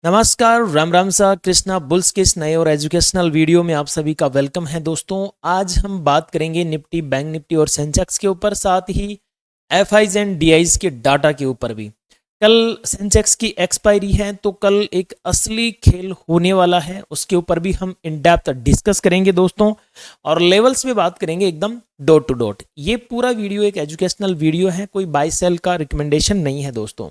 नमस्कार, राम राम सा कृष्णा बुल्स के इस नए और एजुकेशनल वीडियो में आप सभी का वेलकम है दोस्तों। आज हम बात करेंगे निफ्टी, बैंक निफ्टी और सेंसेक्स के ऊपर, साथ ही एफआईज एंड डीआईज के डाटा के ऊपर भी। कल सेंसेक्स की एक्सपायरी है तो कल एक असली खेल होने वाला है, उसके ऊपर भी हम इन डेप्थ डिस्कस करेंगे दोस्तों। और लेवल्स में बात करेंगे एकदम डॉट टू डॉट। ये पूरा वीडियो एक एजुकेशनल वीडियो है, कोई बाय सेल का रिकमेंडेशन नहीं है दोस्तों।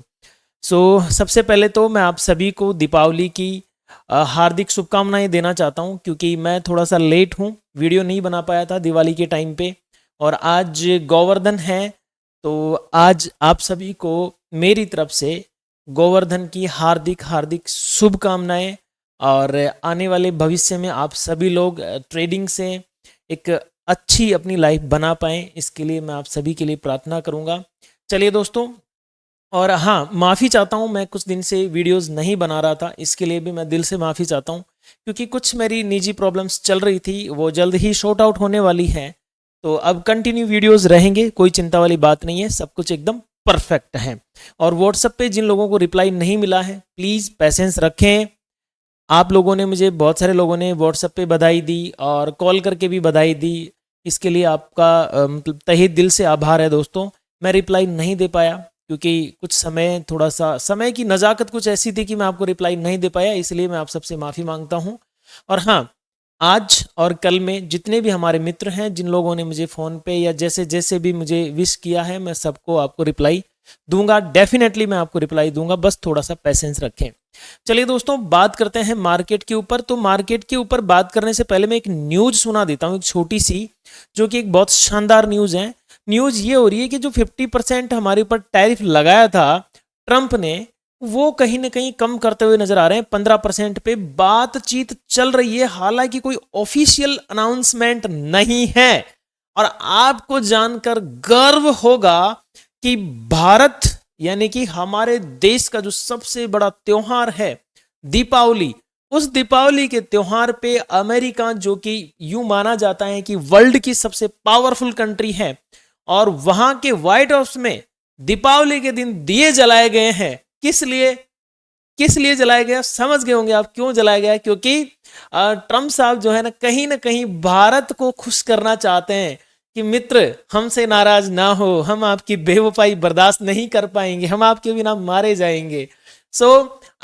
सबसे पहले तो मैं आप सभी को दीपावली की हार्दिक शुभकामनाएं देना चाहता हूं, क्योंकि मैं थोड़ा सा लेट हूं, वीडियो नहीं बना पाया था दिवाली के टाइम पे। और आज गोवर्धन है, तो आज आप सभी को मेरी तरफ से गोवर्धन की हार्दिक हार्दिक शुभकामनाएं। और आने वाले भविष्य में आप सभी लोग ट्रेडिंग से एक अच्छी अपनी लाइफ बना पाएं, इसके लिए मैं आप सभी के लिए प्रार्थना करूंगा। चलिए दोस्तों, और हाँ, माफ़ी चाहता हूँ, मैं कुछ दिन से वीडियोस नहीं बना रहा था, इसके लिए भी मैं दिल से माफ़ी चाहता हूँ, क्योंकि कुछ मेरी निजी प्रॉब्लम्स चल रही थी, वो जल्द ही शॉर्ट आउट होने वाली है। तो अब कंटिन्यू वीडियोस रहेंगे, कोई चिंता वाली बात नहीं है, सब कुछ एकदम परफेक्ट है। और व्हाट्सएप पे जिन लोगों को रिप्लाई नहीं मिला है, प्लीज़ पेशेंस रखें। आप लोगों ने मुझे, बहुत सारे लोगों ने व्हाट्सएप पे बधाई दी और कॉल करके भी बधाई दी, इसके लिए आपका मतलब तहे दिल से आभार है दोस्तों। मैं रिप्लाई नहीं दे पाया क्योंकि कुछ समय, थोड़ा सा समय की नज़ाकत कुछ ऐसी थी कि मैं आपको रिप्लाई नहीं दे पाया, इसलिए मैं आप सबसे माफ़ी मांगता हूँ। और हाँ, आज और कल में जितने भी हमारे मित्र हैं, जिन लोगों ने मुझे फ़ोन पे या जैसे जैसे भी मुझे विश किया है, मैं सबको आपको रिप्लाई दूंगा, डेफिनेटली मैं आपको रिप्लाई दूंगा, बस थोड़ा सा पेशेंस रखें। चलिए दोस्तों, बात करते हैं मार्केट के ऊपर। तो मार्केट के ऊपर बात करने से पहले मैं एक न्यूज़ सुना देता हूँ, एक छोटी सी, जो कि एक बहुत शानदार न्यूज़ है। न्यूज़ ये हो रही है कि जो 50% हमारे ऊपर टैरिफ लगाया था ट्रंप ने, वो कहीं ना कहीं कम करते हुए नजर आ रहे हैं। 15% पे बातचीत चल रही है, हालांकि कोई ऑफिशियल अनाउंसमेंट नहीं है। और आपको जानकर गर्व होगा कि भारत, यानी कि हमारे देश का जो सबसे बड़ा त्योहार है दीपावली, उस दीपावली के त्योहार पे अमेरिका, जो कि यूं माना जाता है कि वर्ल्ड की सबसे पावरफुल कंट्री है, और वहां के व्हाइट हाउस में दीपावली के दिन दिए जलाए गए हैं। किस लिए जलाया गया, समझ गए होंगे आप क्यों जलाया गया। क्योंकि ट्रम्प साहब जो है ना कहीं भारत को खुश करना चाहते हैं कि मित्र, हमसे नाराज ना हो, हम आपकी बेवफाई बर्दाश्त नहीं कर पाएंगे, हम आपके बिना मारे जाएंगे।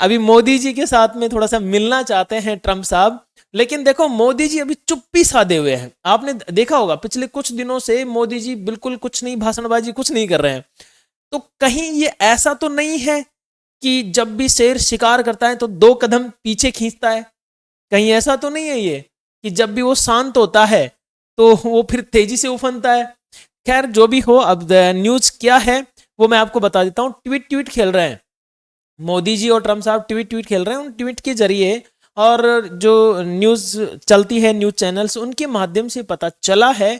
अभी मोदी जी के साथ में थोड़ा सा मिलना चाहते हैं ट्रम्प साहब, लेकिन देखो मोदी जी अभी चुप्पी साधे हुए हैं। आपने देखा होगा पिछले कुछ दिनों से मोदी जी बिल्कुल कुछ नहीं, भाषणबाजी कुछ नहीं कर रहे हैं। तो कहीं ये ऐसा तो नहीं है कि जब भी शेर शिकार करता है तो 2 कदम पीछे खींचता है, कहीं ऐसा तो नहीं है ये कि जब भी वो शांत होता है तो वो फिर तेजी से उफनता है। खैर, जो भी हो, अब न्यूज क्या है वो मैं आपको बता देता हूँ। ट्वीट खेल रहे हैं मोदी जी और ट्रम्प साहब, ट्वीट खेल रहे हैं। उन ट्वीट के जरिए और जो न्यूज चलती है, न्यूज चैनल्स, उनके माध्यम से पता चला है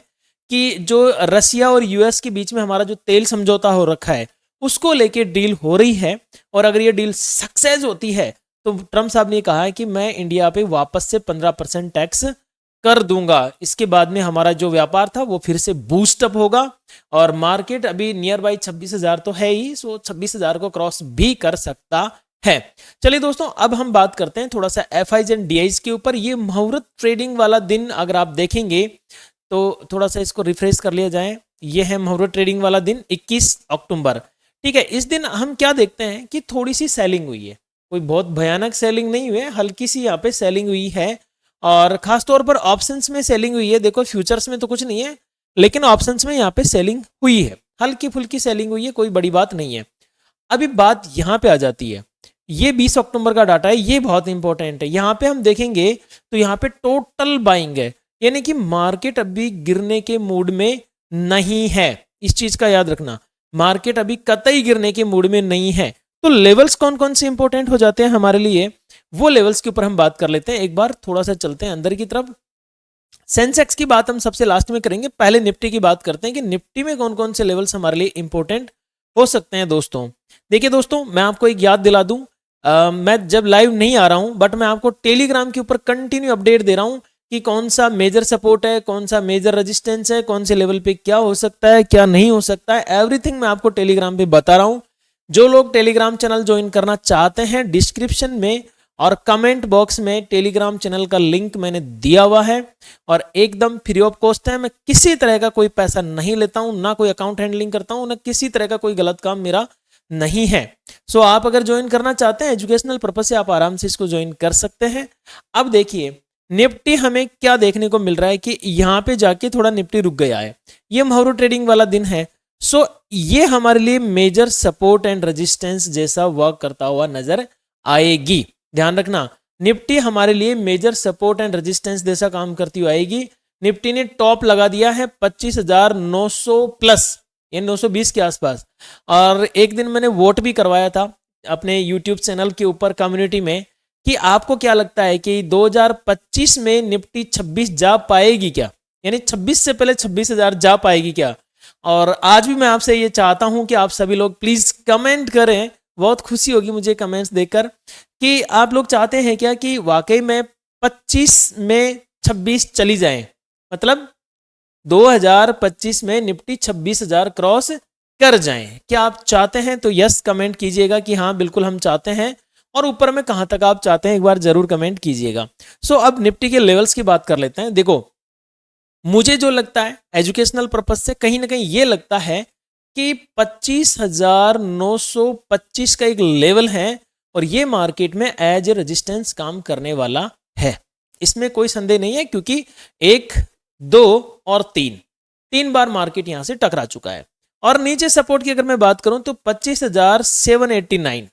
कि जो रसिया और यूएस के बीच में हमारा जो तेल समझौता हो रखा है, उसको लेके डील हो रही है। और अगर ये डील सक्सेस होती है तो ट्रम्प साहब ने कहा है कि मैं इंडिया पे वापस से 15% टैक्स कर दूंगा। इसके बाद में हमारा जो व्यापार था वो फिर से बूस्टअप होगा, और मार्केट अभी नियर बाई 26,000 तो है ही, 26,000 को क्रॉस भी कर सकता है। चलिए दोस्तों, अब हम बात करते हैं थोड़ा सा एफआईज एंड डीआईज के ऊपर। ये मुहूर्त ट्रेडिंग वाला दिन अगर आप देखेंगे तो थोड़ा सा इसको रिफ्रेश कर लिया जाए। ये है मुहूर्त ट्रेडिंग वाला दिन 21 अक्टूबर। ठीक है, इस दिन हम क्या देखते हैं कि थोड़ी सी सेलिंग हुई है, कोई बहुत भयानक सेलिंग नहीं हुई है, हल्की सी यहाँ पे सेलिंग हुई है। और खासतौर पर ऑप्शंस में सेलिंग हुई है। देखो फ्यूचर्स में तो कुछ नहीं है, लेकिन ऑप्शंस में यहाँ पे सेलिंग हुई है, हल्की फुल्की सेलिंग हुई है, कोई बड़ी बात नहीं है। अभी बात यहाँ पे आ जाती है, ये 20 अक्टूबर का डाटा है, ये बहुत इंपॉर्टेंट है। यहाँ पे हम देखेंगे तो यहाँ पे टोटल बाइंग है, यानी कि मार्केट अभी गिरने के मूड में नहीं है। इस चीज का याद रखना, मार्केट अभी कतई गिरने के मूड में नहीं है। तो लेवल्स कौन कौन से इंपॉर्टेंट हो जाते हैं हमारे लिए, वो लेवल्स के ऊपर हम बात कर लेते हैं। एक बार थोड़ा सा चलते हैं अंदर की तरफ। सेंसेक्स की बात हम सबसे लास्ट में करेंगे, पहले निफ्टी की बात करते हैं कि निफ्टी में कौन कौन से लेवल्स हमारे लिए इंपॉर्टेंट हो सकते हैं। दोस्तों देखिए दोस्तों, मैं आपको एक याद दिला दूं, मैं जब लाइव नहीं आ रहा हूं, बट मैं आपको टेलीग्राम के ऊपर कंटिन्यू अपडेट दे रहा हूं कि कौन सा मेजर सपोर्ट है, कौन सा मेजर रेजिस्टेंस है, कौन से लेवल पे क्या हो सकता है, क्या नहीं हो सकता है, एवरीथिंग मैं आपको टेलीग्राम पे बता रहा हूं। जो लोग टेलीग्राम चैनल ज्वाइन करना चाहते हैं, डिस्क्रिप्शन में और कमेंट बॉक्स में टेलीग्राम चैनल का लिंक मैंने दिया हुआ है और एकदम फ्री ऑफ कॉस्ट है। मैं किसी तरह का कोई पैसा नहीं लेता हूं, ना कोई अकाउंट हैंडलिंग करता हूं, ना किसी तरह का कोई गलत काम मेरा नहीं है। सो आप अगर ज्वाइन करना चाहते हैं एजुकेशनल पर्पज से, आप आराम से इसको ज्वाइन कर सकते हैं। अब देखिए निफ्टी हमें क्या देखने को मिल रहा है कि यहां पे जाके थोड़ा निफ्टी रुक गया है। ये महावरो ट्रेडिंग वाला दिन है, सो ये हमारे लिए मेजर सपोर्ट एंड रेजिस्टेंस जैसा वर्क करता हुआ नजर आएगी। ध्यान रखना, निफ्टी हमारे लिए मेजर सपोर्ट एंड रेजिस्टेंस जैसा काम करती हुई आएगी। निफ्टी ने टॉप लगा दिया है 25,900 प्लस, ये 920 के आसपास। और एक दिन मैंने वोट भी करवाया था अपने यूट्यूब चैनल के ऊपर कम्युनिटी में कि आपको क्या लगता है कि 2025 में निफ्टी 26 जा पाएगी क्या, यानी 26 से पहले 26,000 जा पाएगी क्या। और आज भी मैं आपसे ये चाहता हूं कि आप सभी लोग प्लीज कमेंट करें, बहुत खुशी होगी मुझे कमेंट्स देखकर कि आप लोग चाहते हैं क्या कि वाकई में 25 में 26 चली जाए, मतलब 2025 में निफ्टी 26,000 क्रॉस कर जाएं। क्या आप चाहते हैं? तो यस कमेंट कीजिएगा कि हाँ बिल्कुल हम चाहते हैं, और ऊपर में कहां तक आप चाहते हैं एक बार जरूर कमेंट कीजिएगा। सो अब निफ्टी के लेवल्स की बात कर लेते हैं। देखो मुझे जो लगता है एजुकेशनल पर्पज से कहीं ना कहीं ये लगता है कि 25,925 का एक लेवल है और ये मार्केट में एज ए रेजिस्टेंस काम करने वाला है, इसमें कोई संदेह नहीं है, क्योंकि 1, 2 और 3 बार मार्केट यहां से टकरा चुका है। और नीचे सपोर्ट की अगर मैं बात करूं तो 25,789,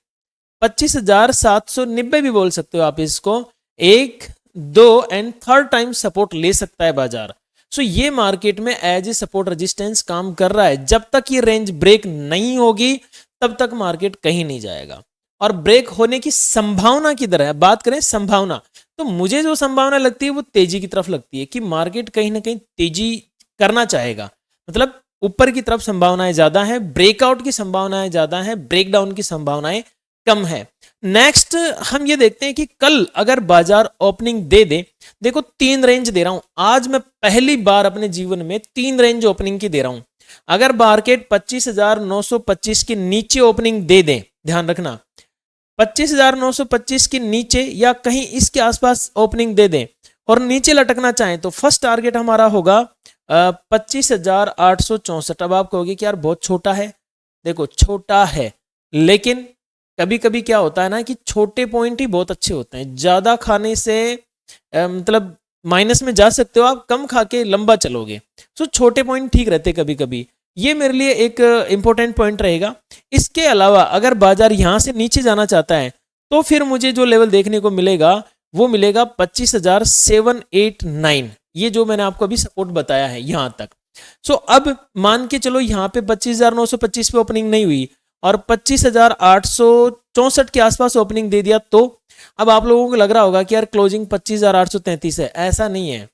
25,790 भी बोल सकते हो आप इसको, 1, 2 एंड थर्ड टाइम सपोर्ट ले सकता है बाजार। सो ये मार्केट में एज ए सपोर्ट रेजिस्टेंस काम कर रहा है। जब तक ये रेंज ब्रेक नहीं होगी तब तक मार्केट कहीं नहीं जाएगा। और ब्रेक होने की संभावना की तरह बात करें, संभावना, तो मुझे जो संभावना लगती है वो तेजी की तरफ लगती है कि मार्केट कहीं ना कहीं तेजी करना चाहेगा, मतलब ऊपर की तरफ संभावनाएं ज्यादा है, ब्रेकआउट की संभावनाएं ज्यादा है, ब्रेकडाउन की संभावनाएं कम है। नेक्स्ट हम ये देखते हैं कि कल अगर बाजार ओपनिंग दे दे, देखो 3 रेंज दे रहा हूं आज, मैं पहली बार अपने जीवन में 3 रेंज ओपनिंग की दे रहा हूं। अगर मार्केट 25,925 के नीचे ओपनिंग दे दे, ध्यान रखना 25,925 के नीचे या कहीं इसके आसपास ओपनिंग दे दें और नीचे लटकना चाहें तो फर्स्ट टारगेट हमारा होगा 25,864। अब आप कहोगे कि यार बहुत छोटा है, देखो छोटा है, लेकिन कभी कभी क्या होता है ना कि छोटे पॉइंट ही बहुत अच्छे होते हैं। ज्यादा खाने से मतलब माइनस में जा सकते हो आप, कम खा के लंबा चलोगे। तो छोटे पॉइंट ठीक रहते कभी कभी, ये मेरे लिए एक इंपॉर्टेंट पॉइंट रहेगा। इसके अलावा अगर बाजार यहां से नीचे जाना चाहता है तो फिर मुझे जो लेवल देखने को मिलेगा वो मिलेगा 25,789, ये जो मैंने आपको अभी सपोर्ट बताया है यहां तक। सो अब मान के चलो यहां पे 25,925 पे ओपनिंग नहीं हुई और 25,864 के आसपास ओपनिंग दे दिया, तो अब आप लोगों को लग रहा होगा कि यार क्लोजिंग 25,833 है। ऐसा नहीं है,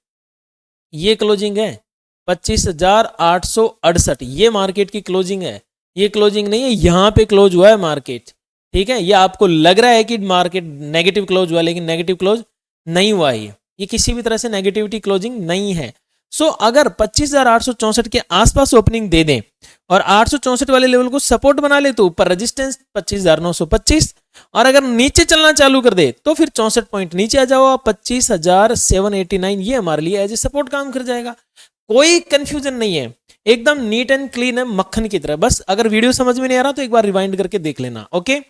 ये क्लोजिंग है 25,868, ये मार्केट की क्लोजिंग है, ये क्लोजिंग नहीं है। यहां पे क्लोज हुआ है मार्केट, ठीक है। ये आपको लग रहा है कि मार्केट नेगेटिव क्लोज हुआ, लेकिन नेगेटिव क्लोज नहीं हुआ है, ये किसी भी तरह से नेगेटिविटी क्लोजिंग नहीं है। सो अगर 25,864 के आसपास ओपनिंग दे दें और 864 वाले लेवल को सपोर्ट बना ले तो ऊपर रेजिस्टेंस 25,925, और अगर नीचे चलना चालू कर दे तो फिर 64 पॉइंट नीचे आ जाओ 25,789, ये हमारे लिए एज ए सपोर्ट काम कर जाएगा। कोई कंफ्यूजन नहीं है, एकदम नीट एंड क्लीन है, मक्खन की तरह। बस अगर वीडियो समझ में नहीं आ रहा तो एक बार रिवाइंड करके देख लेना, ओके।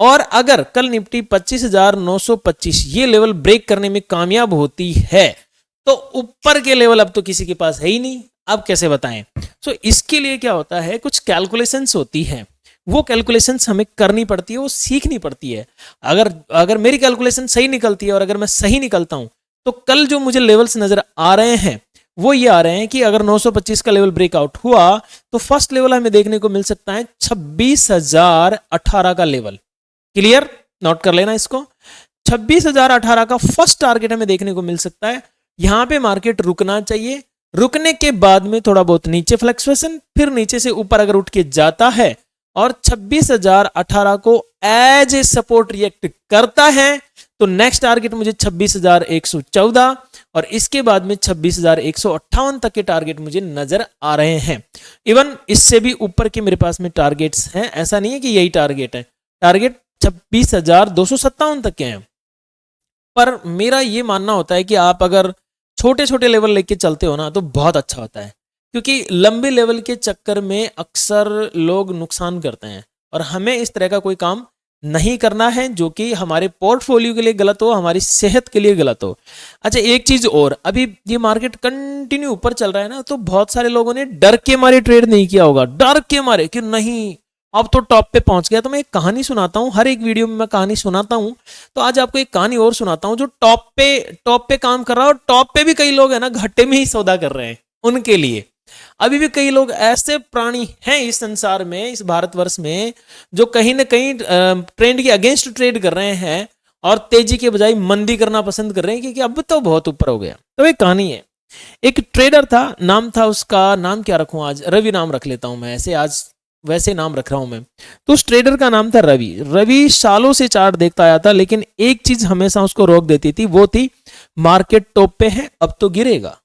और अगर कल निफ्टी 25,925 ये लेवल ब्रेक करने में कामयाब होती है तो ऊपर के लेवल अब तो किसी के पास है ही नहीं, अब कैसे बताएं। सो इसके लिए क्या होता है, कुछ कैलकुलेशंस होती है, वो कैलकुलेशंस हमें करनी पड़ती है, वो सीखनी पड़ती है। अगर मेरी कैलकुलेशन सही निकलती है और अगर मैं सही निकलता हूं तो कल जो मुझे लेवल्स नजर आ रहे हैं वो ये आ रहे हैं कि अगर 925 का लेवल ब्रेकआउट हुआ तो फर्स्ट लेवल हमें देखने को मिल सकता है 26,018 का लेवल। क्लियर, नोट कर लेना इसको, 26,018 का फर्स्ट टारगेट हमें देखने को मिल सकता है। यहां पे मार्केट रुकना चाहिए, रुकने के बाद में थोड़ा बहुत नीचे फ्लक्चुएशन, फिर नीचे से ऊपर अगर उठ के जाता है और 26,018 को एज ए सपोर्ट रिएक्ट करता है तो नेक्स्ट टारगेट मुझे 26,114 और इसके बाद में 26,158 तक के टारगेट मुझे नजर आ रहे हैं। इवन इससे भी ऊपर के मेरे पास में टारगेट्स हैं, ऐसा नहीं है कि यही टारगेट है, टारगेट 26,257 तक के हैं। पर मेरा ये मानना होता है कि आप अगर छोटे छोटे लेवल लेके चलते हो ना तो बहुत अच्छा होता है, क्योंकि लंबे लेवल के चक्कर में अक्सर लोग नुकसान करते हैं और हमें इस तरह का कोई काम नहीं करना है जो कि हमारे पोर्टफोलियो के लिए गलत हो, हमारी सेहत के लिए गलत हो। अच्छा, एक चीज और, अभी ये मार्केट कंटिन्यू ऊपर चल रहा है ना, तो बहुत सारे लोगों ने डर के मारे ट्रेड नहीं किया होगा, डर के मारे कि नहीं अब तो टॉप पे पहुंच गया। तो मैं एक कहानी सुनाता हूं, हर एक वीडियो में मैं कहानी सुनाता हूं, तो आज आपको एक कहानी और सुनाता हूं जो टॉप पे काम कर रहा है, और टॉप पे भी कई लोग है ना घाटे में ही सौदा कर रहे हैं। उनके लिए अभी भी कई लोग ऐसे प्राणी हैं इस संसार में, इस भारतवर्ष में, जो कहीं ना कहीं ट्रेंड के अगेंस्ट ट्रेड कर रहे हैं और तेजी के बजाय मंदी करना पसंद कर रहे हैं, क्योंकि अब तो बहुत ऊपर हो गया। तो एक कहानी है, एक ट्रेडर था, नाम था उसका, नाम क्या रखूं आज, रवि नाम रख लेता हूं मैं, ऐसे आज वैसे नाम रख रहा हूं मैं। तो उस ट्रेडर का नाम था रवि। रवि सालों से चार्ट देखता आया था, लेकिन एक चीज हमेशा उसको रोक देती थी, वो थी मार्केट टॉप पे है अब तो गिरेगा।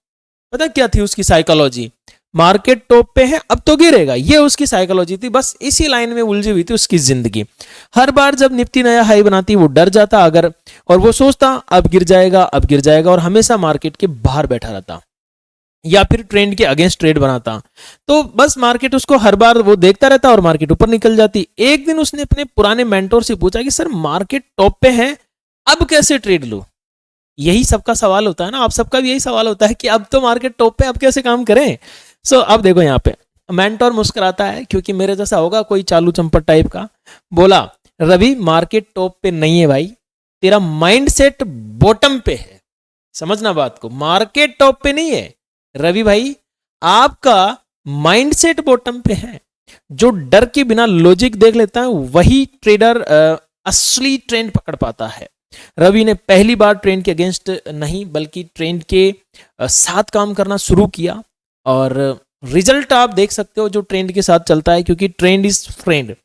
पता क्या थी उसकी साइकोलॉजी? मार्केट टॉप पे है अब तो गिरेगा, ये उसकी साइकोलॉजी थी। बस इसी लाइन में उलझी हुई थी उसकी जिंदगी। हर बार जब निफ्टी नया हाई बनाती वो डर जाता, अगर और वो सोचता अब गिर जाएगा अब गिर जाएगा, और हमेशा मार्केट के बाहर बैठा रहता या फिर ट्रेंड के अगेंस्ट ट्रेड बनाता। तो बस मार्केट उसको हर बार वो देखता रहता और मार्केट ऊपर निकल जाती। एक दिन उसने अपने पुराने मेंटोर से पूछा कि सर मार्केट टॉप पे है अब कैसे ट्रेड लूं? यही सबका सवाल होता है ना, आप सबका भी यही सवाल होता है कि अब तो मार्केट टॉप पे अब कैसे काम करें। सो अब देखो यहाँ पे मेंटोर मुस्कुराता है, क्योंकि मेरे जैसा होगा कोई चालू चंपट टाइप का। बोला, रवि मार्केट टॉप पे नहीं है भाई, तेरा माइंडसेट बॉटम पे है। समझना बात को, मार्केट टॉप पे नहीं है रवि भाई, आपका माइंडसेट बॉटम पे है। जो डर के बिना लॉजिक देख लेता है वही ट्रेडर असली ट्रेंड पकड़ पाता है। रवि ने पहली बार ट्रेंड के अगेंस्ट नहीं बल्कि ट्रेंड के साथ काम करना शुरू किया, और रिजल्ट आप देख सकते हो जो ट्रेंड के साथ चलता है, क्योंकि ट्रेंड इज फ्रेंड।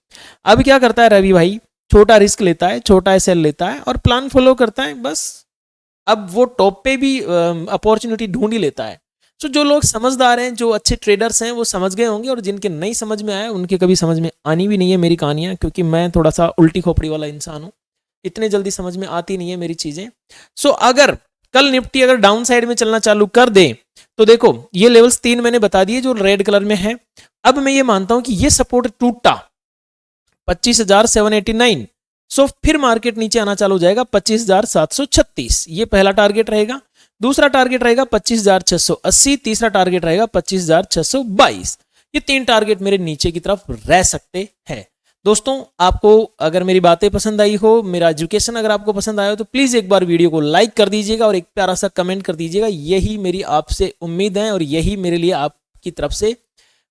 अब क्या करता है रवि भाई, छोटा रिस्क लेता है, छोटा एसएल लेता है और प्लान फॉलो करता है बस। अब वो टॉप पे भी अपॉर्चुनिटी ढूंढ ही लेता है। तो जो लोग समझदार हैं, जो अच्छे ट्रेडर्स हैं, वो समझ गए होंगे, और जिनके नहीं समझ में आया उनके कभी समझ में आनी भी नहीं है मेरी कहानियां, क्योंकि मैं थोड़ा सा उल्टी खोपड़ी वाला इंसान हूं, इतने जल्दी समझ में आती नहीं है मेरी चीजें। सो अगर कल निफ्टी अगर डाउन साइड में चलना चालू कर दे तो देखो ये लेवल्स 3 मैंने बता दिए जो रेड कलर में है। अब मैं ये मानता हूं कि ये सपोर्ट टूटा 25,789, सो फिर मार्केट नीचे आना चालू हो जाएगा 25,736। ये पहला टारगेट रहेगा। दूसरा टारगेट रहेगा 25,680, तीसरा टारगेट रहेगा 25,622। ये 3 टारगेट मेरे नीचे की तरफ रह सकते हैं। दोस्तों, आपको अगर मेरी बातें पसंद आई हो, मेरा एजुकेशन अगर आपको पसंद आया हो, तो प्लीज एक बार वीडियो को लाइक कर दीजिएगा और एक प्यारा सा कमेंट कर दीजिएगा। यही मेरी आपसे उम्मीद है और यही मेरे लिए आपकी तरफ से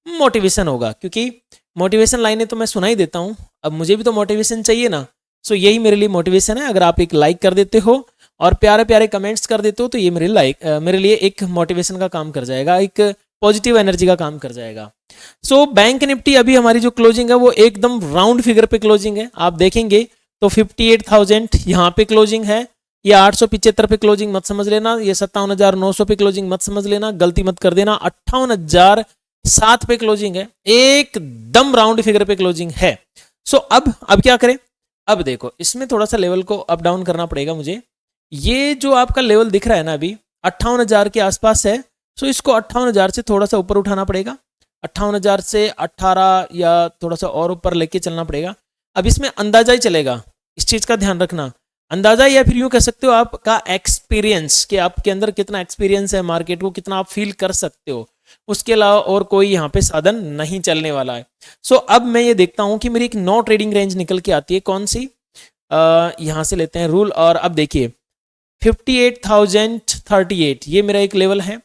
मोटिवेशन होगा, क्योंकि मोटिवेशन लाइनें तो मैं सुना ही देता हूं, अब मुझे भी तो मोटिवेशन चाहिए ना। सो यही मेरे लिए मोटिवेशन है। अगर आप एक लाइक कर देते हो और प्यारे प्यारे कमेंट्स कर देते हो तो ये मेरे लिए एक मोटिवेशन का काम कर जाएगा, एक पॉजिटिव एनर्जी का काम कर जाएगा। सो बैंक निफ्टी अभी हमारी जो क्लोजिंग है वो एकदम राउंड फिगर पे क्लोजिंग है। आप देखेंगे तो 58,000 यहाँ पे क्लोजिंग है। ये 875 पे क्लोजिंग मत समझ लेना, ये 57,900 पे क्लोजिंग मत समझ लेना, गलती मत कर देना। 58,007 पे क्लोजिंग है, एकदम राउंड फिगर पे क्लोजिंग है। सो अब क्या करें? अब देखो इसमें थोड़ा सा लेवल को अप डाउन करना पड़ेगा मुझे। ये जो आपका लेवल दिख रहा है ना अभी 58,000 के आसपास है, सो इसको 58,000 से थोड़ा सा ऊपर उठाना पड़ेगा। 58,000 से 18 या थोड़ा सा और ऊपर लेके चलना पड़ेगा। अब इसमें अंदाजा ही चलेगा, इस चीज का ध्यान रखना। अंदाजा या फिर यूं कह सकते हो आपका एक्सपीरियंस, कि आपके अंदर कितना एक्सपीरियंस है मार्केट को, कितना आप फील कर सकते हो, उसके अलावा और कोई यहाँ पे साधन नहीं चलने वाला है। सो अब मैं ये देखता हूं कि मेरी एक नो ट्रेडिंग रेंज निकल के आती है, कौन सी, यहां से लेते हैं रूल। और अब देखिए 58,038 ये मेरा एक लेवल है।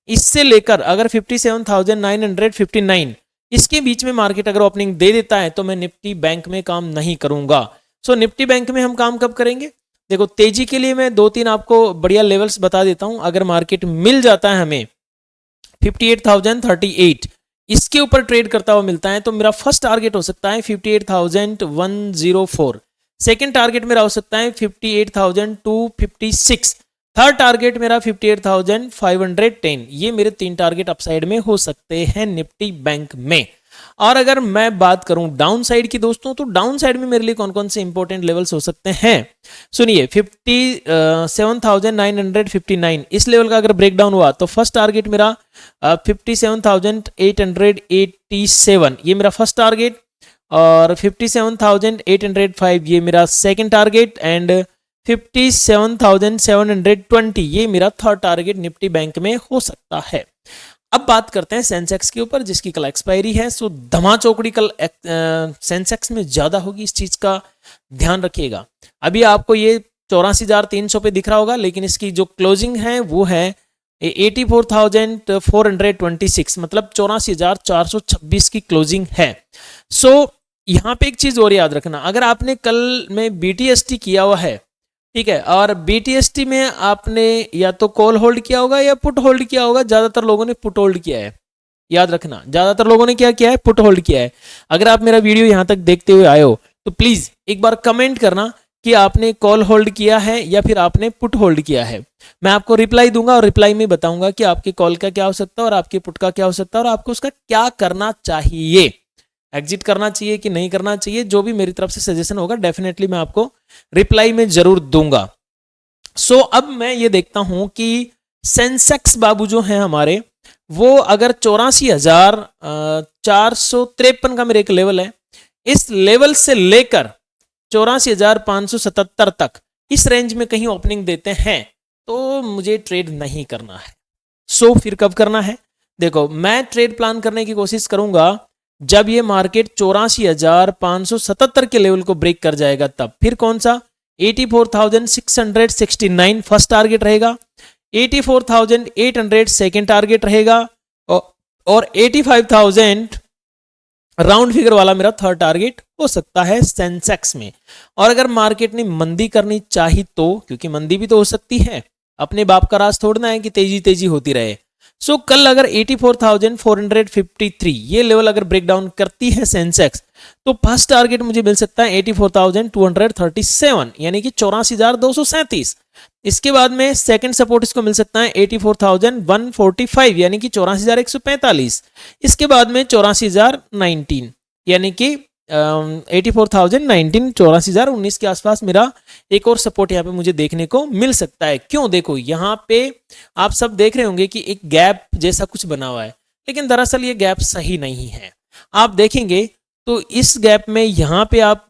इससे लेकर अगर 57,959 इसके बीच में मार्केट अगर ओपनिंग दे देता है तो मैं निफ्टी बैंक में काम नहीं करूंगा। सो निफ्टी बैंक में हम काम कब करेंगे? देखो तेजी के लिए मैं 2-3 आपको बढ़िया लेवल्स बता देता हूं। अगर मार्केट मिल जाता है हमें 58,038 इसके ऊपर ट्रेड करता हुआ मिलता है तो मेरा फर्स्ट टारगेट हो सकता है 58,104। सेकेंड टारगेट मेरा हो सकता है 58,256। थर्ड टारगेट मेरा 58,510। ये मेरे 3 टारगेट अपसाइड में हो सकते हैं निफ्टी बैंक में। और अगर मैं बात करूं डाउन साइड की दोस्तों, तो डाउन साइड में मेरे लिए कौन कौन से इंपॉर्टेंट लेवल्स हो सकते हैं, सुनिए। 57,959 इस लेवल का अगर ब्रेक डाउन हुआ तो फर्स्ट टारगेट मेरा 57,887 ये मेरा फर्स्ट टारगेट, और 57,805 ये मेरा सेकंड टारगेट, एंड 57,720 ये मेरा थर्ड टारगेट निफ्टी बैंक में हो सकता है। अब बात करते हैं सेंसेक्स के ऊपर, जिसकी कल एक्सपायरी है। सो धमा चौकड़ी कल सेंसेक्स में ज्यादा होगी, इस चीज का ध्यान रखिएगा। अभी आपको ये 84,300 पे दिख रहा होगा, लेकिन इसकी जो क्लोजिंग है वो है 84,426, मतलब 84,426 की क्लोजिंग है। सो यहाँ पे एक चीज और याद रखना, अगर आपने कल में BTST किया हुआ है, ठीक है, और BTST में आपने या तो कॉल होल्ड किया होगा या पुट होल्ड किया होगा, ज्यादातर लोगों ने पुट होल्ड किया है, याद रखना, ज्यादातर लोगों ने क्या किया है, पुट होल्ड किया है। अगर आप मेरा वीडियो यहां तक देखते हुए आए हो तो प्लीज एक बार कमेंट करना कि आपने कॉल होल्ड किया है या फिर आपने पुट होल्ड किया है। मैं आपको रिप्लाई दूंगा और रिप्लाई में बताऊंगा कि आपके कॉल का क्या हो सकता है और आपके पुट का क्या हो सकता है और आपको उसका क्या करना चाहिए, एग्जिट करना चाहिए कि नहीं करना चाहिए। जो भी मेरी तरफ से सजेशन होगा डेफिनेटली मैं आपको रिप्लाई में जरूर दूंगा। सो अब मैं ये देखता हूं कि सेंसेक्स बाबू जो है हमारे, वो अगर 84,453 का मेरे एक लेवल है, इस लेवल से लेकर 84,577 तक इस रेंज में कहीं ओपनिंग देते हैं तो मुझे ट्रेड नहीं करना है। सो फिर कब करना है, देखो मैं ट्रेड प्लान करने की कोशिश करूंगा जब ये मार्केट 84,577 के लेवल को ब्रेक कर जाएगा तब। फिर कौन सा, 84,669 फर्स्ट टारगेट रहेगा, 84,800 सेकेंड टारगेट रहेगा, और 85,000 राउंड फिगर वाला मेरा थर्ड टारगेट हो सकता है सेंसेक्स में। और अगर मार्केट ने मंदी करनी चाही तो, क्योंकि मंदी भी तो हो सकती है, अपने बाप का राज थोड़ना है कि तेजी तेजी होती रहे। सो कल अगर 84,453 ये लेवल अगर ब्रेक डाउन करती है सेंसेक्स, तो फर्स्ट टारगेट मुझे मिल सकता है 84,237, यानी कि 84,237। इसके बाद में सेकंड सपोर्ट इसको मिल सकता है 84,145, यानी कि 84,145। इसके बाद में 84,019, यानी कि 84,019, 84,019 के आसपास मेरा एक और सपोर्ट यहाँ पे मुझे देखने को मिल सकता है। क्यों, देखो यहाँ पे आप सब देख रहे होंगे कि एक गैप जैसा कुछ बना हुआ है, लेकिन दरअसल ये गैप सही नहीं है। आप देखेंगे तो इस गैप में यहाँ पे आप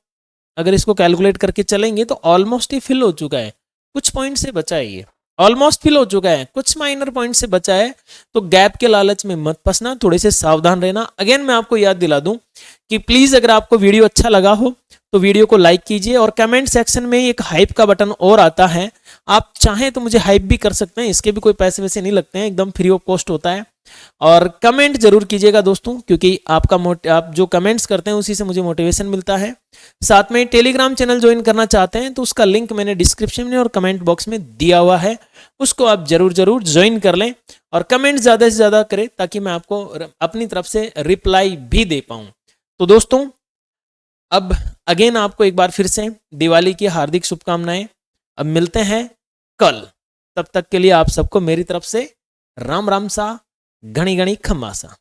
अगर इसको कैलकुलेट करके चलेंगे तो ऑलमोस्ट ही फिल हो चुका है, कुछ पॉइंट से बचा है, ये ऑलमोस्ट फिल हो चुका है, कुछ माइनर पॉइंट से बचा है। तो गैप के लालच में मत फंसना, थोड़े से सावधान रहना। अगेन मैं आपको याद दिला दूं कि प्लीज अगर आपको वीडियो अच्छा लगा हो तो वीडियो को लाइक कीजिए, और कमेंट सेक्शन में एक हाइप का बटन और आता है, आप चाहें तो मुझे हाइप भी कर सकते हैं, इसके भी कोई पैसे वैसे नहीं लगते हैं, एकदम फ्री ऑफ कॉस्ट होता है। और कमेंट जरूर कीजिएगा दोस्तों, क्योंकि आप जो कमेंट्स करते हैं उसी से मुझे मोटिवेशन मिलता है। साथ में टेलीग्राम चैनल ज्वाइन करना चाहते हैं तो उसका लिंक मैंने डिस्क्रिप्शन में और कमेंट बॉक्स में दिया हुआ है, उसको आप जरूर ज्वाइन कर लें और कमेंट ज्यादा से ज्यादा करें ताकि मैं आपको अपनी तरफ से रिप्लाई भी दे पाऊं। तो दोस्तों अब अगेन आपको एक बार फिर से दिवाली की हार्दिक शुभकामनाएं। अब मिलते हैं कल, तब तक के लिए आप सबको मेरी तरफ से राम राम सा, घनी घनी खम्मा सा।